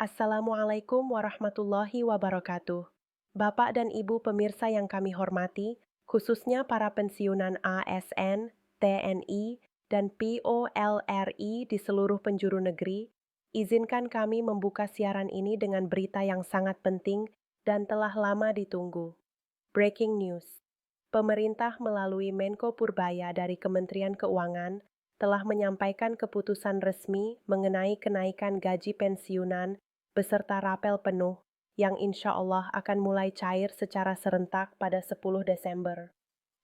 Assalamualaikum warahmatullahi wabarakatuh. Bapak dan Ibu pemirsa yang kami hormati, khususnya para pensiunan ASN, TNI, dan POLRI di seluruh penjuru negeri, izinkan kami membuka siaran ini dengan berita yang sangat penting dan telah lama ditunggu. Breaking news. Pemerintah melalui Menko Purbaya dari Kementerian Keuangan telah menyampaikan keputusan resmi mengenai kenaikan gaji pensiunan beserta rapel penuh yang insya Allah akan mulai cair secara serentak pada 10 Desember.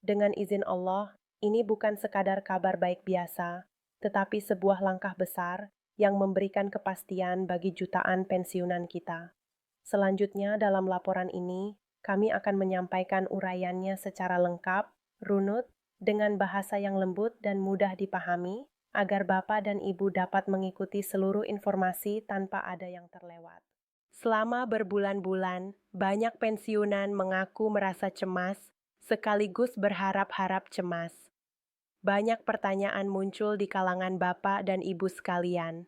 Dengan izin Allah, ini bukan sekadar kabar baik biasa, tetapi sebuah langkah besar yang memberikan kepastian bagi jutaan pensiunan kita. Selanjutnya dalam laporan ini, kami akan menyampaikan uraiannya secara lengkap, runut, dengan bahasa yang lembut dan mudah dipahami, agar Bapak dan Ibu dapat mengikuti seluruh informasi tanpa ada yang terlewat. Selama berbulan-bulan, banyak pensiunan mengaku merasa cemas, sekaligus berharap-harap cemas. Banyak pertanyaan muncul di kalangan Bapak dan Ibu sekalian.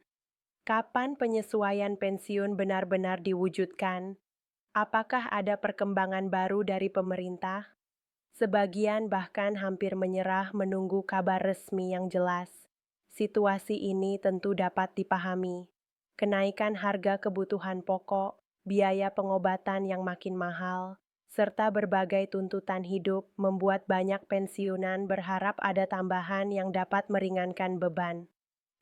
Kapan penyesuaian pensiun benar-benar diwujudkan? Apakah ada perkembangan baru dari pemerintah? Sebagian bahkan hampir menyerah menunggu kabar resmi yang jelas. Situasi ini tentu dapat dipahami. Kenaikan harga kebutuhan pokok, biaya pengobatan yang makin mahal, serta berbagai tuntutan hidup membuat banyak pensiunan berharap ada tambahan yang dapat meringankan beban.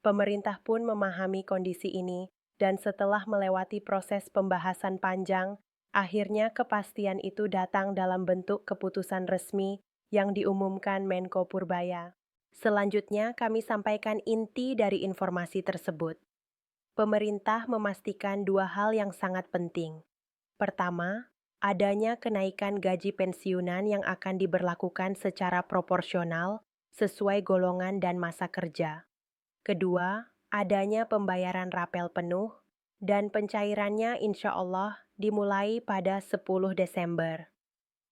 Pemerintah pun memahami kondisi ini, dan setelah melewati proses pembahasan panjang, akhirnya kepastian itu datang dalam bentuk keputusan resmi yang diumumkan Menko Purbaya. Selanjutnya, kami sampaikan inti dari informasi tersebut. Pemerintah memastikan dua hal yang sangat penting. Pertama, adanya kenaikan gaji pensiunan yang akan diberlakukan secara proporsional sesuai golongan dan masa kerja. Kedua, adanya pembayaran rapel penuh dan pencairannya insya Allah dimulai pada 10 Desember.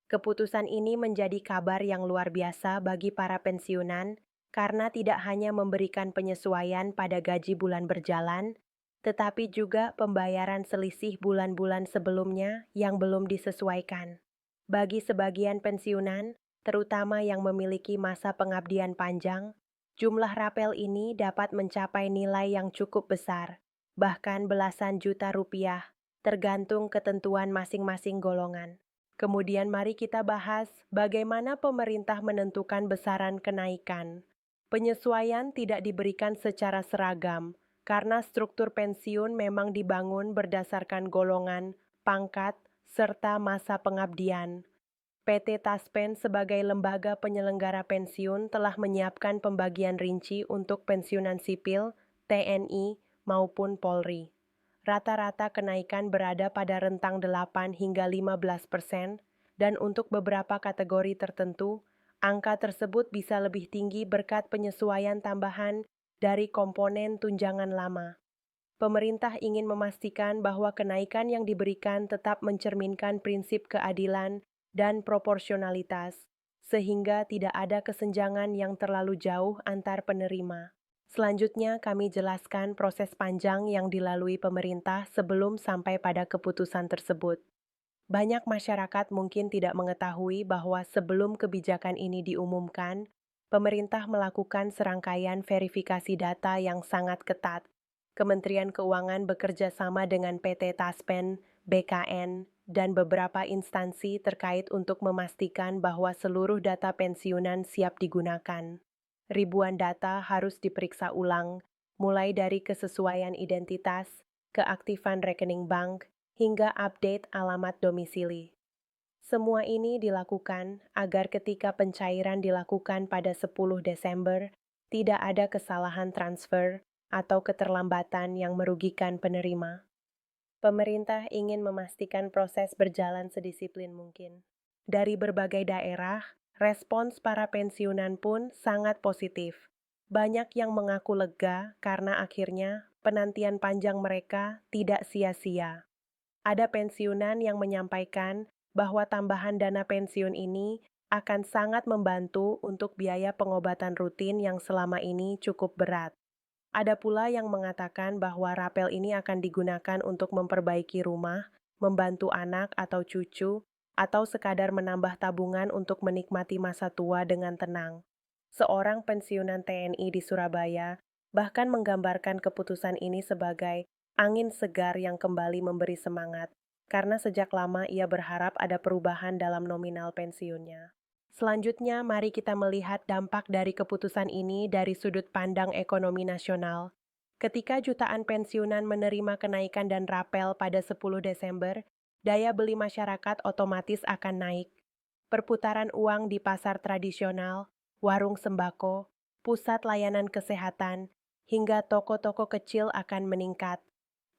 Keputusan ini menjadi kabar yang luar biasa bagi para pensiunan karena tidak hanya memberikan penyesuaian pada gaji bulan berjalan, tetapi juga pembayaran selisih bulan-bulan sebelumnya yang belum disesuaikan. Bagi sebagian pensiunan, terutama yang memiliki masa pengabdian panjang, jumlah rapel ini dapat mencapai nilai yang cukup besar, bahkan belasan juta rupiah, tergantung ketentuan masing-masing golongan. Kemudian mari kita bahas bagaimana pemerintah menentukan besaran kenaikan. Penyesuaian tidak diberikan secara seragam, karena struktur pensiun memang dibangun berdasarkan golongan, pangkat, serta masa pengabdian. PT Taspen sebagai lembaga penyelenggara pensiun telah menyiapkan pembagian rinci untuk pensiunan sipil, TNI, maupun Polri. Rata-rata kenaikan berada pada rentang 8 hingga 15%, dan untuk beberapa kategori tertentu, angka tersebut bisa lebih tinggi berkat penyesuaian tambahan dari komponen tunjangan lama. Pemerintah ingin memastikan bahwa kenaikan yang diberikan tetap mencerminkan prinsip keadilan dan proporsionalitas, sehingga tidak ada kesenjangan yang terlalu jauh antar penerima. Selanjutnya, kami jelaskan proses panjang yang dilalui pemerintah sebelum sampai pada keputusan tersebut. Banyak masyarakat mungkin tidak mengetahui bahwa sebelum kebijakan ini diumumkan, pemerintah melakukan serangkaian verifikasi data yang sangat ketat. Kementerian Keuangan bekerja sama dengan PT Taspen, BKN, dan beberapa instansi terkait untuk memastikan bahwa seluruh data pensiunan siap digunakan. Ribuan data harus diperiksa ulang, mulai dari kesesuaian identitas, keaktifan rekening bank, hingga update alamat domisili. Semua ini dilakukan agar ketika pencairan dilakukan pada 10 Desember, tidak ada kesalahan transfer atau keterlambatan yang merugikan penerima. Pemerintah ingin memastikan proses berjalan sedisiplin mungkin. Dari berbagai daerah, respons para pensiunan pun sangat positif. Banyak yang mengaku lega karena akhirnya penantian panjang mereka tidak sia-sia. Ada pensiunan yang menyampaikan bahwa tambahan dana pensiun ini akan sangat membantu untuk biaya pengobatan rutin yang selama ini cukup berat. Ada pula yang mengatakan bahwa rapel ini akan digunakan untuk memperbaiki rumah, membantu anak atau cucu, atau sekadar menambah tabungan untuk menikmati masa tua dengan tenang. Seorang pensiunan TNI di Surabaya bahkan menggambarkan keputusan ini sebagai angin segar yang kembali memberi semangat, karena sejak lama ia berharap ada perubahan dalam nominal pensiunnya. Selanjutnya, mari kita melihat dampak dari keputusan ini dari sudut pandang ekonomi nasional. Ketika jutaan pensiunan menerima kenaikan dan rapel pada 10 Desember, daya beli masyarakat otomatis akan naik. Perputaran uang di pasar tradisional, warung sembako, pusat layanan kesehatan, hingga toko-toko kecil akan meningkat.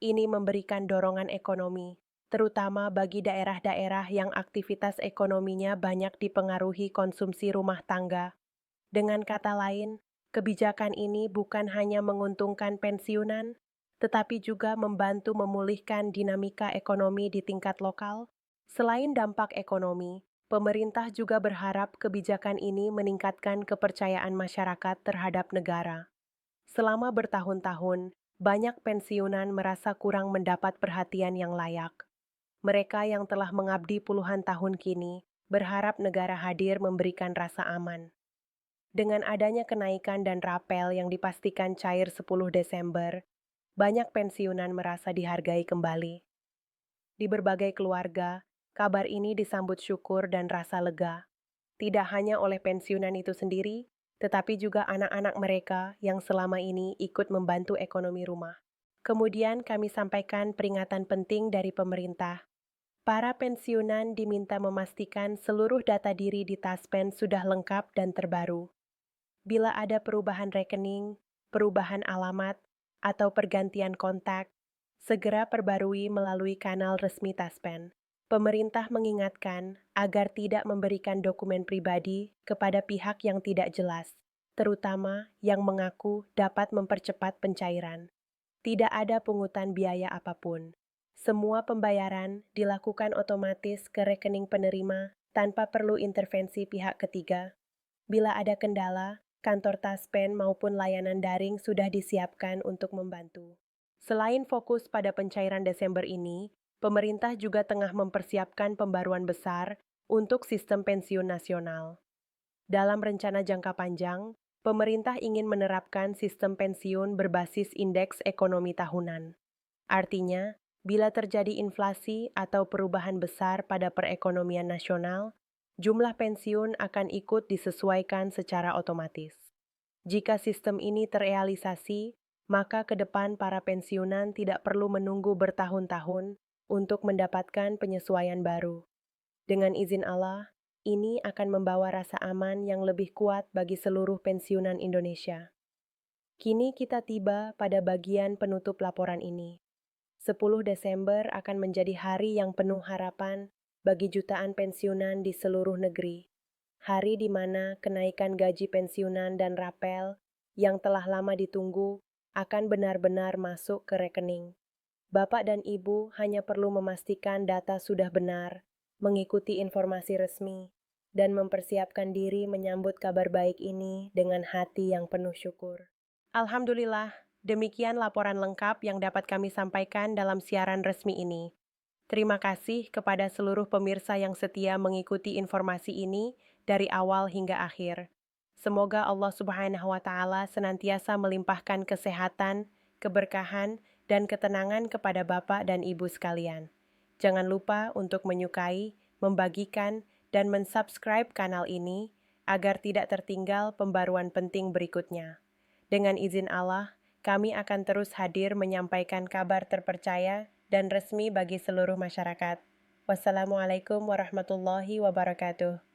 Ini memberikan dorongan ekonomi, terutama bagi daerah-daerah yang aktivitas ekonominya banyak dipengaruhi konsumsi rumah tangga. Dengan kata lain, kebijakan ini bukan hanya menguntungkan pensiunan, tetapi juga membantu memulihkan dinamika ekonomi di tingkat lokal. Selain dampak ekonomi, pemerintah juga berharap kebijakan ini meningkatkan kepercayaan masyarakat terhadap negara. Selama bertahun-tahun, banyak pensiunan merasa kurang mendapat perhatian yang layak. Mereka yang telah mengabdi puluhan tahun kini berharap negara hadir memberikan rasa aman. Dengan adanya kenaikan dan rapel yang dipastikan cair 10 Desember, banyak pensiunan merasa dihargai kembali. Di berbagai keluarga, kabar ini disambut syukur dan rasa lega. Tidak hanya oleh pensiunan itu sendiri, tetapi juga anak-anak mereka yang selama ini ikut membantu ekonomi rumah. Kemudian kami sampaikan peringatan penting dari pemerintah. Para pensiunan diminta memastikan seluruh data diri di Taspen sudah lengkap dan terbaru. Bila ada perubahan rekening, perubahan alamat, atau pergantian kontak, segera perbarui melalui kanal resmi Taspen. Pemerintah mengingatkan agar tidak memberikan dokumen pribadi kepada pihak yang tidak jelas, terutama yang mengaku dapat mempercepat pencairan. Tidak ada pungutan biaya apapun. Semua pembayaran dilakukan otomatis ke rekening penerima tanpa perlu intervensi pihak ketiga. Bila ada kendala, kantor Taspen maupun layanan daring sudah disiapkan untuk membantu. Selain fokus pada pencairan Desember ini, pemerintah juga tengah mempersiapkan pembaruan besar untuk sistem pensiun nasional. Dalam rencana jangka panjang, pemerintah ingin menerapkan sistem pensiun berbasis indeks ekonomi tahunan. Artinya, bila terjadi inflasi atau perubahan besar pada perekonomian nasional, jumlah pensiun akan ikut disesuaikan secara otomatis. Jika sistem ini terrealisasi, maka ke depan para pensiunan tidak perlu menunggu bertahun-tahun untuk mendapatkan penyesuaian baru. Dengan izin Allah, ini akan membawa rasa aman yang lebih kuat bagi seluruh pensiunan Indonesia. Kini kita tiba pada bagian penutup laporan ini. 10 Desember akan menjadi hari yang penuh harapan bagi jutaan pensiunan di seluruh negeri. Hari di mana kenaikan gaji pensiunan dan rapel yang telah lama ditunggu akan benar-benar masuk ke rekening. Bapak dan Ibu hanya perlu memastikan data sudah benar, mengikuti informasi resmi, dan mempersiapkan diri menyambut kabar baik ini dengan hati yang penuh syukur. Alhamdulillah, demikian laporan lengkap yang dapat kami sampaikan dalam siaran resmi ini. Terima kasih kepada seluruh pemirsa yang setia mengikuti informasi ini dari awal hingga akhir. Semoga Allah Subhanahu wa Ta'ala senantiasa melimpahkan kesehatan, keberkahan, dan ketenangan kepada Bapak dan Ibu sekalian. Jangan lupa untuk menyukai, membagikan, dan mensubscribe kanal ini agar tidak tertinggal pembaruan penting berikutnya. Dengan izin Allah, kami akan terus hadir menyampaikan kabar terpercaya dan resmi bagi seluruh masyarakat. Wassalamualaikum warahmatullahi wabarakatuh.